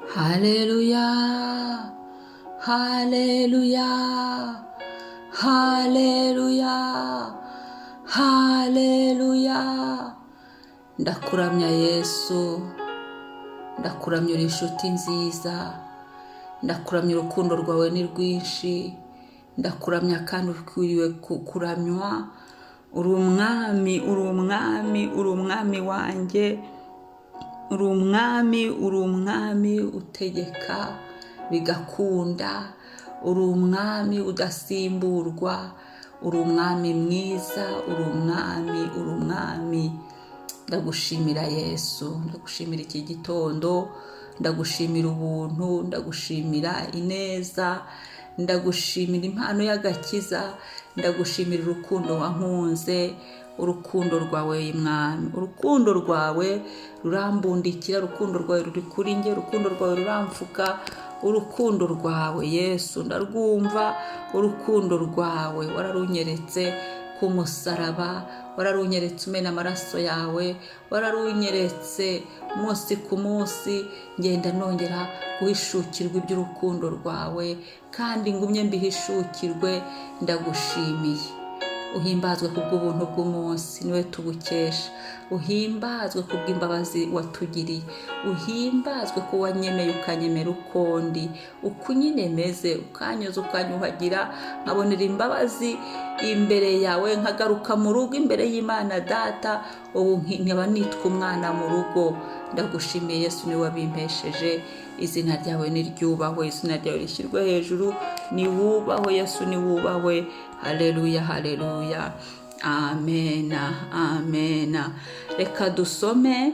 Haleluya, haleluya, haleluya, haleluya. Ndakuramya Yesu, ndakuramya uri inshuti nziza, ndakuramya urukundo rwawe ni rwinshi, ndakuramya kandi ukwiriye kuramywa. Uri umwami, uri umwami, uri umwami wanjye, uri umwami, uri umwami utegeka bigakunda, uri umwami udasimburwa, uri umwami mwiza, uri umwami, uri umwami. Ndagushimira Yesu, ndagushimira iki gitondo, ndagushimira ubuntu, ndagushimira ineza, ndagushimira impano y'agakiza, ndagushimira urukundo wankunze, urukundo rwawe mwami, urukundo rwawe rurambundikira, urukundo rwawe ruri kuri njye, urukundo rwawe ruramfuka, urukundo rwawe Yesu ndarwumva, urukundo rwawe wararunyeretse ku musaraba, wararunyeretse umena amaraso yawe, wararunyeretse umunsi ku munsi, ngenda nongera guhishukirwa iby'urukundo rwawe, kandi ngumye mbihishukirwe. Ndagushimiye, uhimbazwe kubw'ubuntu bw'umunsi niwe tubukesha, uhimbazwe kubw'imbabazi watugiriye, uhimbazwe ko wanyemeye ukanyemera uko ndi, uko nyine meze, ukanyoza ukanyuhagira, nkabonera imbabazi imbere yawe, nkagaruka mu rugo imbere y'Imana Data, ubu nkaba nitwa umwana mu rugo. Ndagushimiye Yesu, niwe wabimpesheje. Izina ryawe niryubahwe, izina ryawe rishyirwe hejuru, niwubahwe Yesu, niwubahwe. Haleluya, haleluya, amena, amena. Reka dusome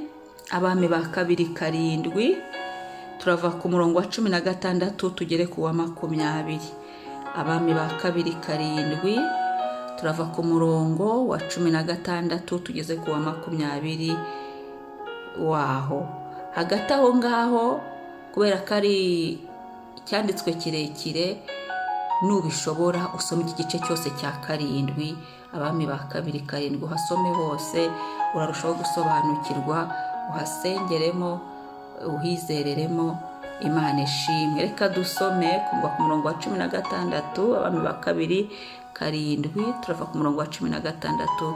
Abami ba kabiri 7, turava ku murongo wa 16 tugere ku wa 20. Abami ba kabiri 7, turava ku murongo wa 16 tugeze ku wa 20 waho. Hagati aho ngaho, kubera ko ari icyanditswe kirekire, nubishobora usome iki gice cyose cya 7, Abami ba kabiri 7, uhasome hose, urarushaho gusobanukirwa, uhasengeremo, uhizereremo. Imana ishimwe. Reka dusome kuva ku murongo wa 16, Abami ba kabiri 7, turava ku murongo wa 16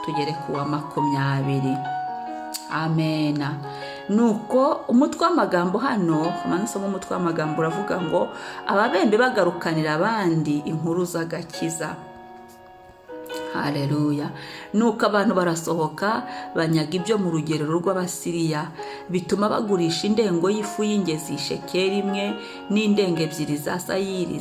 tugere ku wa 20. Amena. Nuko umutwe w'amagambo hano, manisoma umutwe w'amagambo uravuga ngo ababembe bagarukanira abandi inkuru z'agakiza. Haleluya. Nuko abantu barasohoka banyaga ibyo mu rugerero rw'Abasiriya, bituma bagurisha indengo y'ifu y'ingezi shekeri 1 n'indengo 2 za sayiri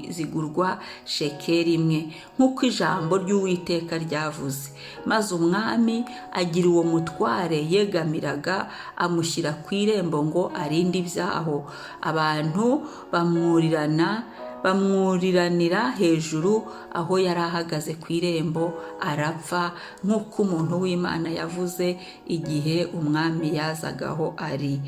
zigurwa shekeri 1, nk'uko ijambo ry'Uwiteka ryavuze. Maze umwami agira uwo mutware yegamiraga, amushyira ku irembo ngo arinde ibyaho. Abantu bamwuriranira hejuru aho yari ahagaze ku irembo, arapfa, nk'uko umuntu w'Imana yavuze igihe umwami yazagaho ari.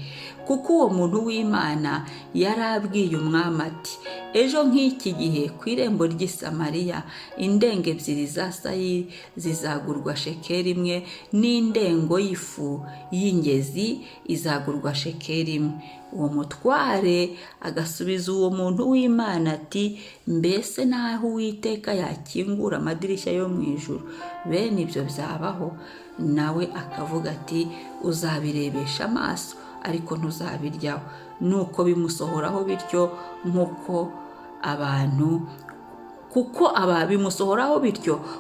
Kuko uwo muntu w'Imana yari abwiye umwami ati, ejo nk'iki gihe ku irembo ry'i Samariya indengo 2 za sayiri zizagurwa shekeri 1 n'indengo y'ifu y'ingezi izagurwa shekeri 1. Uwo mutware agasubiza uwo muntu w'Imana ati, mbese naho Uwiteka yakingura amadirishya yo mu ijuru, bene ibyo byabaho? Nawe akavuga ati, uzabirebesha amaso ariko ntuzabiryaho. Nuko bimusohoraho bityo,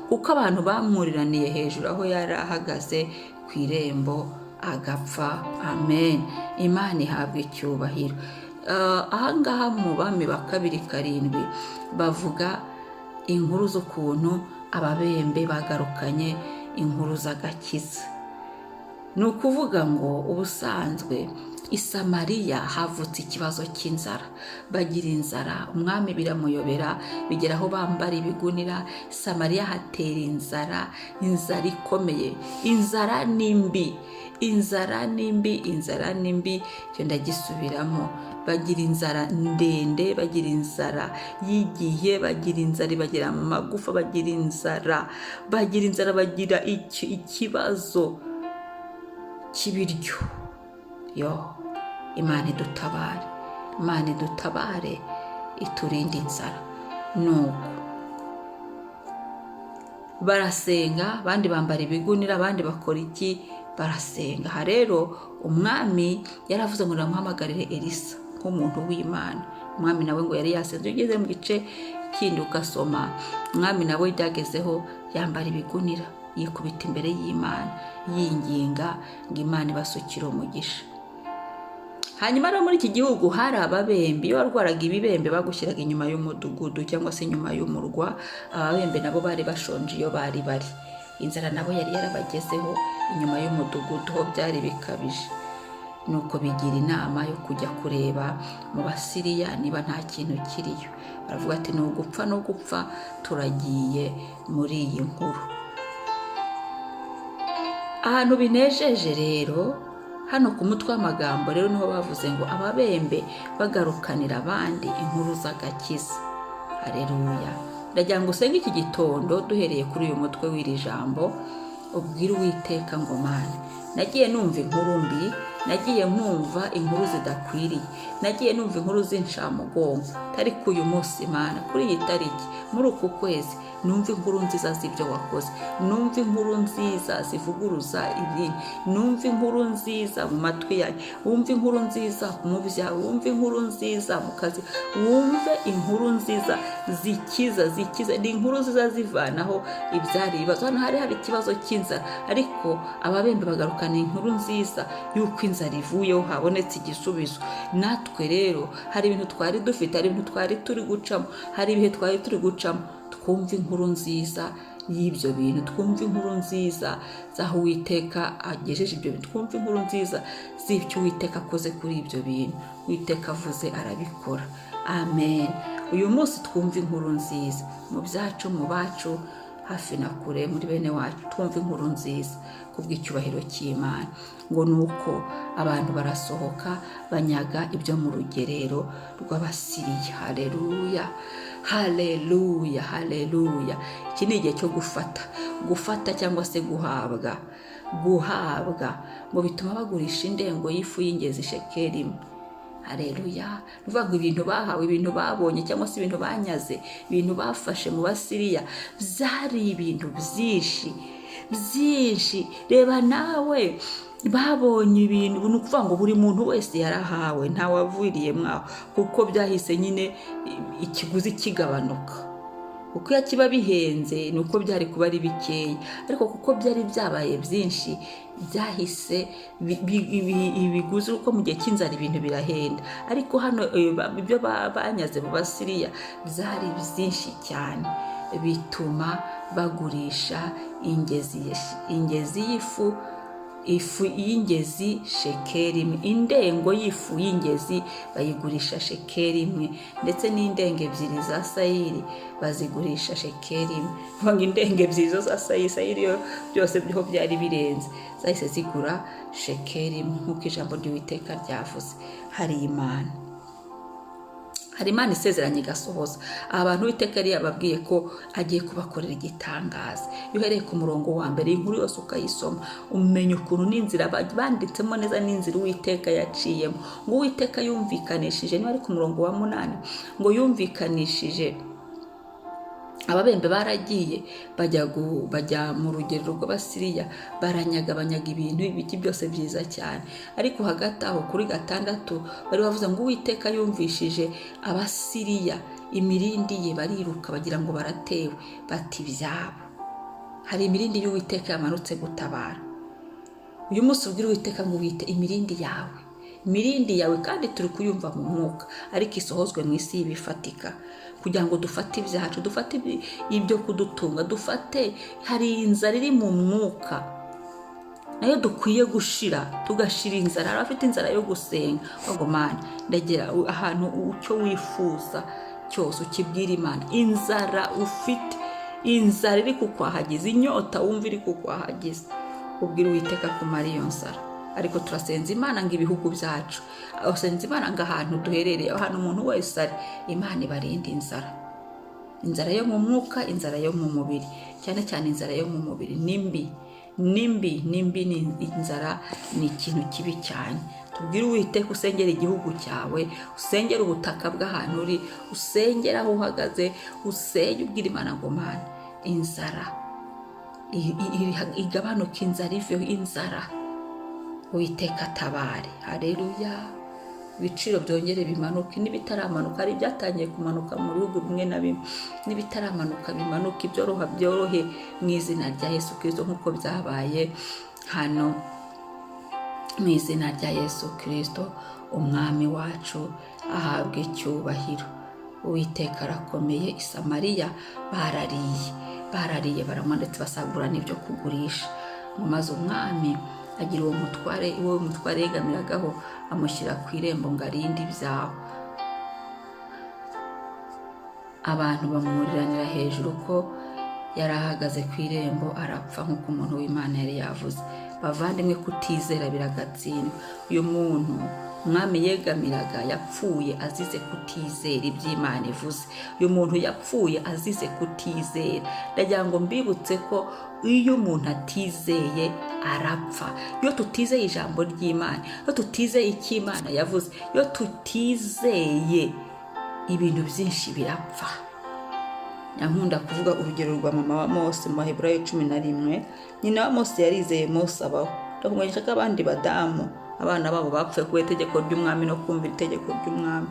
kuko abantu bamwuriraniye hejuru aho yari ahagaze ku irembo, agapfa. Amen. Imana ihabwa icyubahiro. Ahangaha mu Bami ba kabiri 7 bavuga inkuru z'ukuntu ababembe bagarukanye inkuru z'agakiza. Ni ukuvuga ngo ubusanzwe i Samariya havutse ikibazo cy'inzara, bagira inzara, umwami biramuyobera, bigera aho bambara ibigunira. Samariya hatera inzara ikomeye, inzara nimbi, icyo ndagisubiramo. Bagira inzara ndende, bagira inzara y'igihe, bagira inzara ibagera mu magufa, bagira inzara, bagira ikibazo cy'ibiryo. Imana idutabare, Imana idutabare, iturinde inzara. Nuko barasenga, abandi bambara ibigunira, abandi bakora iki? Barasenga. Aha rero umwami yaravuze ngo namuhamagarire Elisa nk'umuntu w'Imana. Umwami nawe ngo yari yasenze. Ugeze mu gice kindi ugasoma, umwami nawe byagezeho yambara ibigunira, yikubita imbere y'Imana, yinginga ngo Imana ibasukire umugisha. Hanyuma rero muri iki gihugu hari ababembe. Iyo warwaraga ibibembe bagushyiraga inyuma y'umudugudu cyangwa se inyuma y'umurwa. Ababembe nabo bari bashonje iyo bari. Inzara nabo yari yarabagezeho inyuma y'umudugudu, ho byari bikabije. Nuko bigira inama yo kujya kureba mu Basiriya niba nta kintu kiriyo. Baravuga ati no gupfa turagiye muri iyi nkuru. Ahantu binejeje rero, hano ku mutwe w'amagambo rero niho bavuze ngo ababembe bagarukanira abandi inkuru z'agakiza. Haleluya. Ndagira ngo usenge iki gitondo duhereye kuri uyu mutwe w'iri jambo, ubwire Uwiteka ngo Mana, nagiye numva inkuru mbi, nagiye nkumva inkuru zidakwiriye, nagiye numva inkuru z'inshamugongo. Ariko uyu munsi Mana, kuri iyi tariki, muri uku kwezi, numva inkuru nziza z'ibyo wakoze, numva inkuru nziza zivuguruza ibindi, numva inkuru nziza mu matwi yanjye, wumva inkuru nziza mu byawe, wumva inkuru nziza mu kazi, wumve inkuru nziza zikiza. Ni inkuru nziza zivanaho ibyari ibibazo. Hano hari ikibazo cy'inzara, ariko ababembe bagarukana inkuru nziza y'uko inzara ivuyeho, habonetse igisubizo. Natwe rero hari ibintu twari dufite, hari ibintu twari turi gucamo, hari ibihe twari turi gucamo, twumva inkuru nziza y'ibyo bintu, twumva inkuru nziza z'aho Uwiteka agejeje ibyo bintu, twumva inkuru nziza z'ibyo Uwiteka akoze kuri ibyo bintu. Uwiteka avuze arabikora. Amen. Uyu munsi twumva inkuru nziza mu byacu, mu bacu, hafi na kure, muri bene wacu, twumva inkuru nziza kubw'icyubahiro cy'Imana. Ngo nuko abantu barasohoka banyaga ibyo mu rugerero rw'Abasiriya. Haleluya, haleluya, haleluya. Iki ni igihe cyo gufata cyangwa se guhabwa. Ngo bituma bagurisha indengo y'ifu y'ingezi shekeli imwe. Haleluya. Nuvuga ngo ibintu bahawe, ibintu babonye cyangwa se ibintu banyaze, ibintu bafashe mu Basiriya, byari ibintu byinshi. Reba nawe, babonye ibintu, ni ukuvuga ngo buri muntu wese yarahawe, ntawavuriye mwaho, kuko byahise nyine ikiguzi kigabanuka. Uko kiba bihenze ni uko byari kuba ari bikeya, ariko kuko byari byabaye byinshi, byahise ibiguzi. Uko mu gihe cy'inzara ibintu birahenda, ariko hano ibyo banyaze mu Basiriya byari byinshi cyane, bituma bagurisha ingezi ifu y'ingezi shekeli imwe. Indengo y'ifu y'ingezi bayigurisha shekeli imwe, ndetse n'indenge ebyiri za sayiri bazigurisha shekeli imwe. Ngo indenge ebyiri zo za sayiri yo byose byo byari birenze, zahise zigura shekeli imwe, nk'uko ijambo ry'Uwiteka ryavuze. Hari Imana isezeranye igasohoza. Abantu Uwiteka yari yababwiye ko agiye kubakorera igitangaza. Iyo uhereye ku murongo wa mbere, inkuru yose ukayisoma, umenya ukuntu n'inzira banditsemo neza, n'inzira Uwiteka yaciyemo. Ngo Uwiteka yumvikanishije, niba ari ku murongo wa 8, ngo yumvikanishije ababembe baragiye bajya mu rugerero rw'Abasiriya, banyaga ibintu ibiki byose byiza cyane. Ariko hagati aho kuri 6 bari bavuze ngo Uwiteka yumvishije Abasiriya imirindi ye, bariruka bagira ngo baratewe, bati byabo. Hari imirindi y'Uwiteka yamanutse gutabara. Uyu munsi ubwira Uwiteka ngo wite imirindi yawe, kandi turi kuyumva mu mwuka, ariko isohozwe mu isi y'ibifatika, kugira ngo dufate ibyacu, dufate ibyo kudutunga, hari inzara iri mu mwuka nayo dukwiye tugashira inzara. Hari abafite inzara yo gusenga, ngo Mana, ndagera ahantu icyo wifuza cyose ukibwira Imana. Inzara ufite, inzara iri kukwahagiza, inyota wumva iri kukwahagiza, ubwira Uwiteka kumara iyo nzara. Ariko turasenza Imana ngo ibihugu byacu, asenza Imana ngo ahantu duherereye, ahantu umuntu wese ari, Imana ibarinde inzara yo mu mwuka, inzara yo mu mubiri, cyane cyane inzara yo mu mubiri nimbi. Ni inzara, ni ikintu kibi cyane. tubwire Uwiteka usengera igihugu cyawe, usengera ubutaka bw'ahantu uri, usengera aho uhagaze, usenge ubwira Imana ngo Mana inzara igabanuka, inzara iveho, inzara Uwiteka atabare. Haleluya. Ibiciro byongere bimanuke, n'ibitaramanuka ari byatangiye kumanuka mu bihugu bimwe na bimwe, n'ibitaramanuka bimanuka, ibyoroha byorohe mu izina rya Yesu Kristo nk'uko byabaye hano mu izina rya Yesu Kristo. Umwami wacu ahabwe icyubahiro. Uwiteka arakomeye. I Samariya barariye baranywa ndetse basagura n'ibyo kugurisha, maze umwami agira uwo mutware yegamiragaho amushyira ku irembo ngo arinde ibyaho. Abantu bamwuriranira hejuru ko yari ahagaze ku irembo arapfa nk'uko umuntu w'Imana yari yavuze. Bavandimwe, kutizera biragatsindwa. Uyu muntu umwami yegamiraga yapfuye azize kutizera iby'Imana ivuze. Uyu muntu yapfuye azize kutizera. Ndagira ngo mbibutse ko iyo umuntu atizeye arapfa. Iyo tutizeye ijambo ry'Imana, iyo tutizeye icyo Imana yavuze, iyo tutizeye, ibintu byinshi birapfa. Nkunda kuvuga urugero rwa mama wa Mose mu Baheburayo 11. Nyina wa Mose yarizeye Mose abaho. Ndakumenyesha ko abandi badamu abana babo bapfuye kubera itegeko ry'umwami no kumvira itegeko ry'umwami,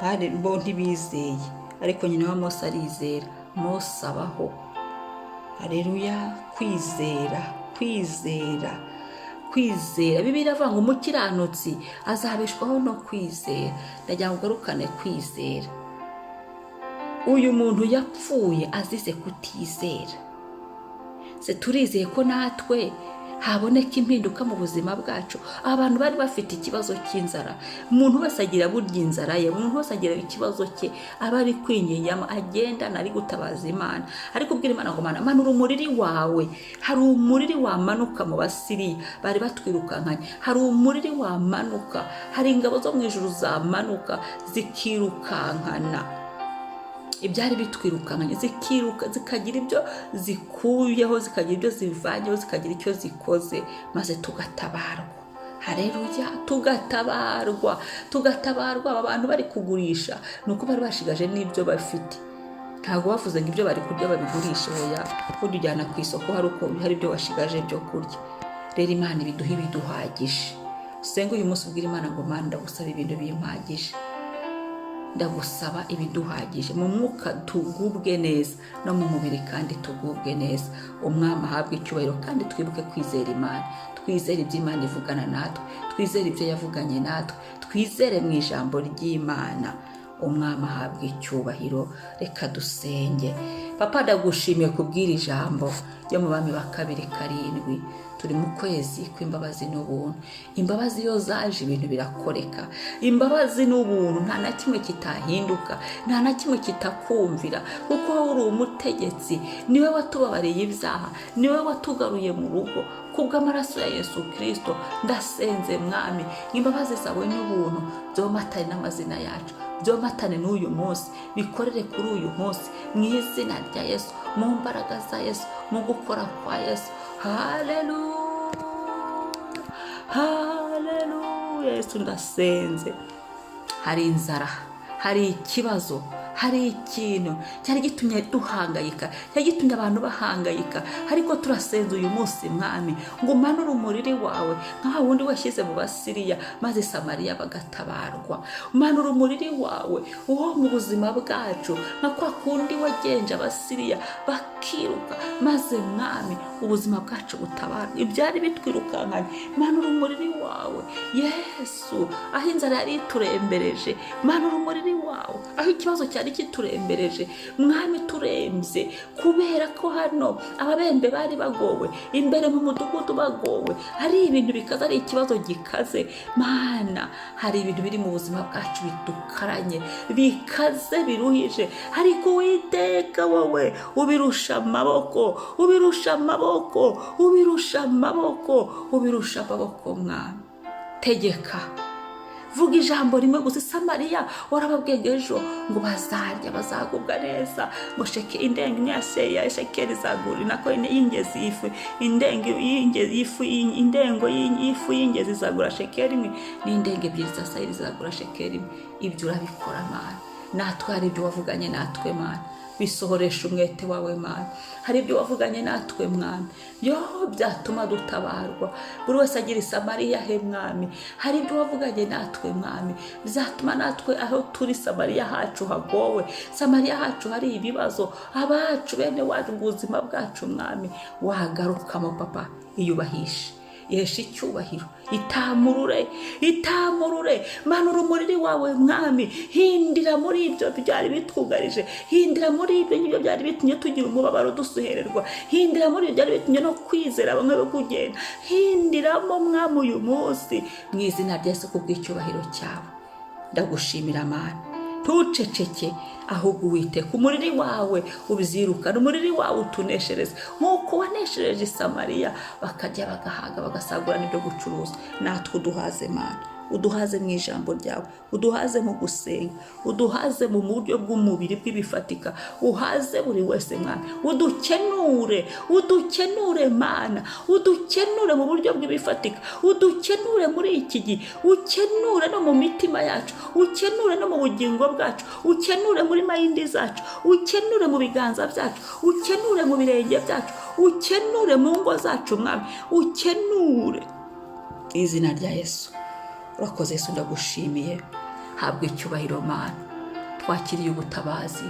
bari bo ntibizeye, ariko nyina wa Mose arizera, Mose abaho. Haleluya. Kwizera. Bibiliya iravuga ngo umukiranutsi azabeshwaho no kwizera. Ndagira ngo ugarukane kwizera. Uyu muntu yapfuye azize kutizera. Se turizeye ko natwe haboneka impinduka mu buzima bwacu. Abantu bari bafite ikibazo cy'inzara, umuntu wese agira burya inzara ye, umuntu wese agira ikibazo cye, aba ari kwinyinyama, agenda nari gutabaza Imana, ariko ubwira Imana ngo Mana manura umuriri wawe. Hari umuriri wamanuka mu Basiriya bari batwirukankanye, hari umuriri wamanuka, hari ingabo zo mu ijuru zamanuka zikirukankana ibyari bitwirukankanye, zikiruka zikagira ibyo zikuyeho, zikagira ibyo zivanyeho, zikagira icyo zikoze, maze tugatabarwa. Haleluya. Tugatabarwa. Aba bantu bari kugurisha nuko bari bashigaje n'ibyo bafite. Ntabwo bavuze ngo ibyo bari kurya babigurisha, oya, ubundi ujyana ku isoko hari ibyo washigaje byo kurya. Rero Imana ibiduha ibiduhagije. Usenge uyu munsi ubwira Imana ngo Mana ndagusaba ibintu bimpagije, ndagusaba ibiduhagije. Mu mwuka tugubwe neza, no mu mubiri kandi tugubwe neza. Umwami ahabwe icyubahiro, kandi twibuke kwizera Imana. Twizere ibyo Imana ivugana natwe, twizere ibyo yavuganye natwe, twizere mu ijambo ry'Imana. Umwami ahabwe icyubahiro. Reka dusenge. Papa, ndagushimiye kubwira ijambo ryo mu Bami ba 2:7. Turi mu kwezi kw'imbabazi n'ubuntu. Imbabazi iyo zaje ibintu birakoreka. Imbabazi n'ubuntu nta na kimwe kitahinduka, nta na kimwe kitakumvira, kuko wowe uri umutegetsi. Niwe watubabariye ibyaha, niwe watugaruye mu rugo kubw'amaraso ya Yesu Kristo. Ndasenze Mwami, imbabazi zawe n'ubuntu byomatane n'amazina yacu, byomatane n'uyu munsi, bikorere kuri uyu munsi mu izina rya Yesu, mu mbaraga za Yesu, mu gukora kwa Yesu. Haleluya. Yesu ndasenze. Hari inzara, hari ikibazo, hari ikintu cyari gitumye duhangayika, cyari gitumye abantu bahangayika, ariko turasenze uyu munsi Mwami ngo umanure umuriri wawe nka wundi washyize mu Basiriya maze Samariya bagatabarwa. Umanure umuriri wawe uwo mu buzima bwacu nka kwa kundi wagenje Abasiriya bakiruka, maze Mwami ubuzima bwacu butabarwa. Ibyari bitwirukankanye, manura umuriri wawe Yesu. Aho inzara yari iturembereje, manura umuriri wawe. Aho ikibazo cyari kiturembereje, Mwami turembye kubera ko hano ababembe bari bagowe, imbere mu mudugudu bagowe, hari ibintu bikaze, ari ikibazo gikaze. Mana, hari ibintu biri mu buzima bwacu bidukaranye, bikaze, biruhije, ariko Uwiteka wowe ubirusha amaboko, ubirusha amaboko, ubirusha amaboko, ubirusha amaboko. Mwami tegeka vuga ijambo rimwe gusa. Samariya warababwiye ejo ngo bazarya bazagubwa neza, ngo indenga imwe ya shekeli izagura nako y'ingezi y'ifu, indengo y'ifu y'ingezi izagura shekeli imwe, n'indenga ebyiri za sayiri izagura shekeli imwe. Ibyo urabikora Mana. Natwe hari ibyo wavuganye natwe Mana, bisohoresha umwete wawe Mana. Hari ibyo wavuganye natwe Mwami, yo byatuma dutabarwa. Buri wese agira Samariya he Mwami. Hari ibyo wavuganye natwe Mwami, bizatuma natwe aho turi Samariya hacu hagowe, Samariya hacu hari ibibazo, abacu bene wacu ubuzima bwacu Mwami, wagarukamo Papa, iyubahishe, yesha icyubahiro, itamurure manura umuriri wawe Mwami. Hindira muri ibyo byari bitwugarije, hindira muri ibyo byari bitumye tugira umubabaro dusuhererwa, hindira muri ibyo byari bitumye no kwizera bamwe bo kugenda, hindiramo Mwami uyu munsi, mu izina rya Yesu kubw'icyubahiro cyawe. Ndagushimira Mana, ntuceceke, ahubwo Uwiteka umuriri wawe ubyirukana, umuriri wawe utuneshereze nk'uko waneshereje Samariya, bakajya bagahaga bagasagura n'ibyo gucuruza. Natwe uduhaze Mana, uduhaze mu ijambo ryawe, uduhaze mu gusenga, uduhaze mu buryo bw'umubiri bw'ibifatika, uhaze buri wese Mwami, udukenure Mana, udukenure mu buryo bw'ibifatika, udukenure muri iki gihe, ukenure no mu mitima yacu, ukenure no mu bugingo bwacu, ukenure muri mayindi zacu, ukenure mu biganza byacu, ukenure mu birenge byacu, ukenure mu ngo zacu Mwami, ukenure izina rya Yesu. Urakoze Yesu, ndagushimiye. Habwa icyubahiro Mana, twakiriye ubutabazi.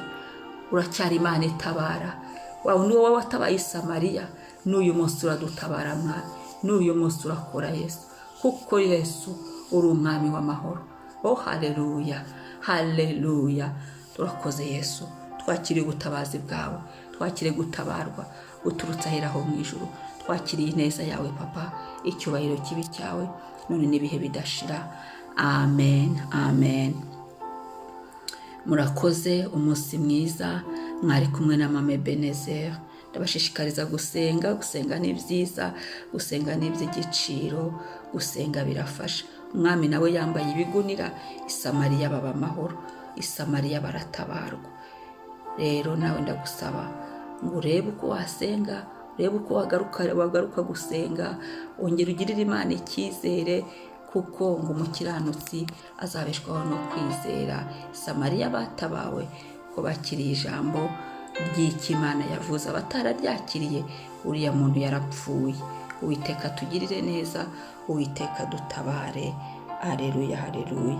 Uracyari Imana itabara. Wawe ni wowe watabaye Samariya, n'uyu munsi uradutabara Mwami, n'uyu munsi urakora Yesu, kuko Yesu uri umwami w'amahoro. Oh haleluya, haleluya. Turakoze Yesu, twakiriye ubutabazi bwawe, twakiriye gutabarwa uturutse aheraho mu ijuru, twakiriye ineza yawe Papa, icyubahiro kibi cyawe none n'ibihe bidashira. Amen, amen. Murakoze, umunsi mwiza. Mwari kumwe na Mama Ebenezer. Ndabashishikariza gusenga ni byiza, gusenga ni iby'igiciro, gusenga birafasha. Umwami nawe yambaye ibigunira, Samariya baba amahoro, Samariya baratabarwa. Rero nawe ndagusaba ngo urebe uko wasenga, urebe uko wagaruka gusenga, ongera ugirire Imana icyizere, kuko ngo umukiranutsi azabeshwaho no kwizera. Samariya batabawe ko bakiriye ijambo ry'Imana yavuze, abatararyakiriye uriya muntu yarapfuye. Uwiteka tugirire neza, Uwiteka dutabare. Haleluya, haleluya.